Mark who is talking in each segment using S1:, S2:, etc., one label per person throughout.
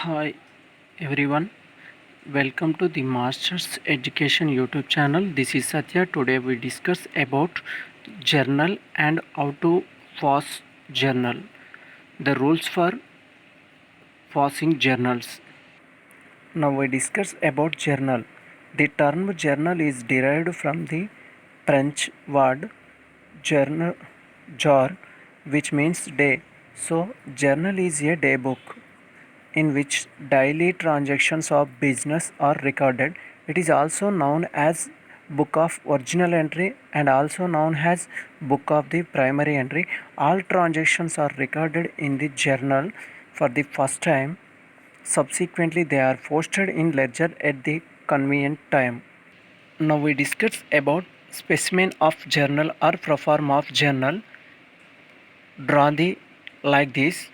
S1: Hi everyone, welcome to the Masters Education YouTube channel. This is Satya. Today we discuss about journal and how to pass journal. The rules for passing journals. Now we discuss about journal. The term journal is derived from the French word journal, jour, which means day. So journal is a day book in which daily transactions of business are recorded. It is also known as book of original entry and also known as book of the primary entry. All transactions are recorded in the journal for the first time. Subsequently, they are posted in ledger at the convenient time. Now we discuss about specimen of journal or proforma of journal. Draw the like this.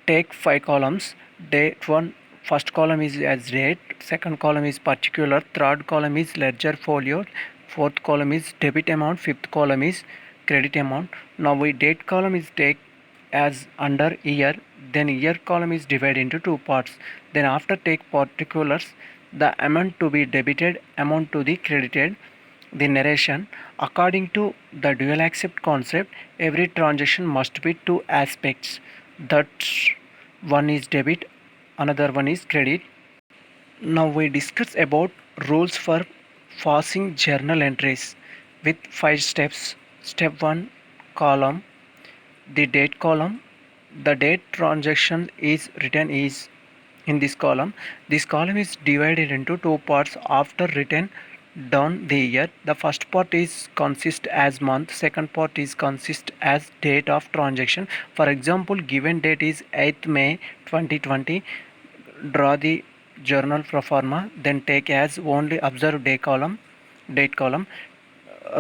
S1: Take 5 columns. Date 1, first column is as date, second column is particular, third column is ledger folio, fourth column is debit amount, fifth column is credit amount. Now we date column is take as under year, then year column is divided into two parts. Then after take particulars, the amount to be debited, amount to be credited. The narration. According to the dual accept concept, every transaction must be two aspects. That one is debit, another one is credit. Now we discuss about rules for passing journal entries with 5 steps. Step 1, column. The date column. The date transaction is written is in this column. This column is divided into two parts after written down the year. The first part is consist as month, second part is consist as date of transaction. For example, given date is 8th May 2020. Draw the journal pro forma, then take as only observed day column, date column.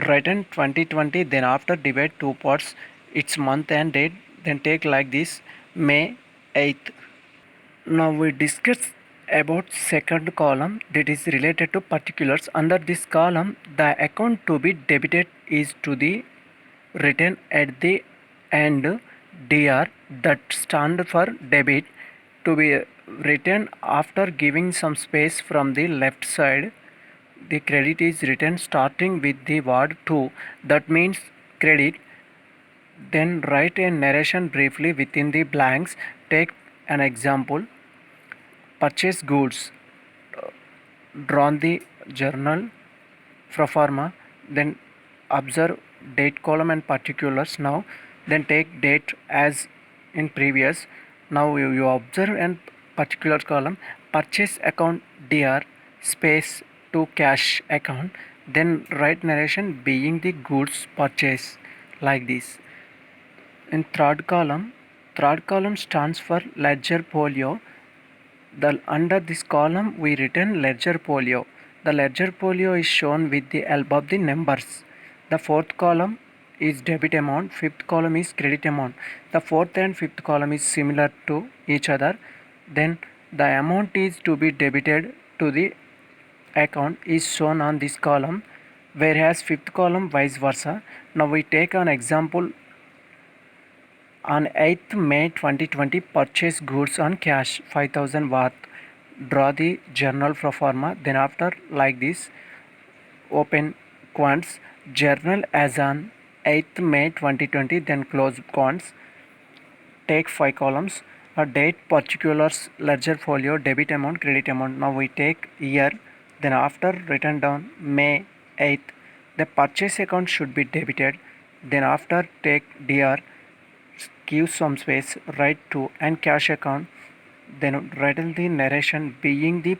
S1: Written 2020, then after divide two parts, its month and date, then take like this May 8th. Now we discuss about second column, that is related to particulars. Under this column, the account to be debited is to the written at the end. DR, that stand for debit, to be written after giving some space from the left side. The credit is written starting with the word to, that means credit. Then write a narration briefly within the blanks. Take an example. Purchase goods. Drawn the journal pro forma, then observe date column and particulars. Now then take date as in previous. Now you observe and particular column, purchase account dr space to cash account, then write narration being the goods purchase like this. In third column stands for ledger folio. Under this column we written ledger folio. The ledger folio is shown with the help of the numbers. The fourth column is debit amount, fifth column is credit amount. The fourth and fifth column is similar to each other. Then the amount is to be debited to the account is shown on this column, whereas fifth column vice versa. Now we take an example. On 8th May 2020, purchase goods on cash 5000 worth. Draw the journal pro forma. Then after like this, open quants. Journal as on 8th May 2020. Then close quants. Take 5 columns. A date, particulars, ledger folio, debit amount, credit amount. Now we take year. Then after written down May 8th, the purchase account should be debited. Then after take dr, give some space, write to and cash account, then write the narration being the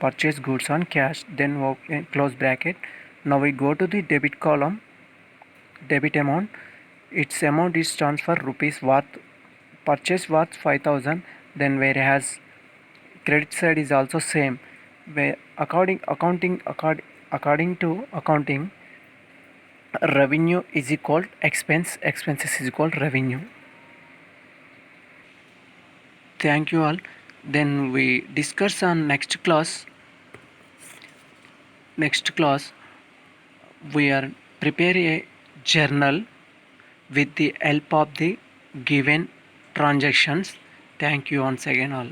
S1: purchase goods on cash, then open close bracket. Now we go to the debit column. Debit amount, its amount is stands for rupees worth, purchase worth 5000. Then whereas credit side is also same, where according to accounting, revenue is equal expense, expenses is equal revenue. Thank you all. Then we discuss on next class. We are prepare a journal with the help of the given transactions. Thank you once again all.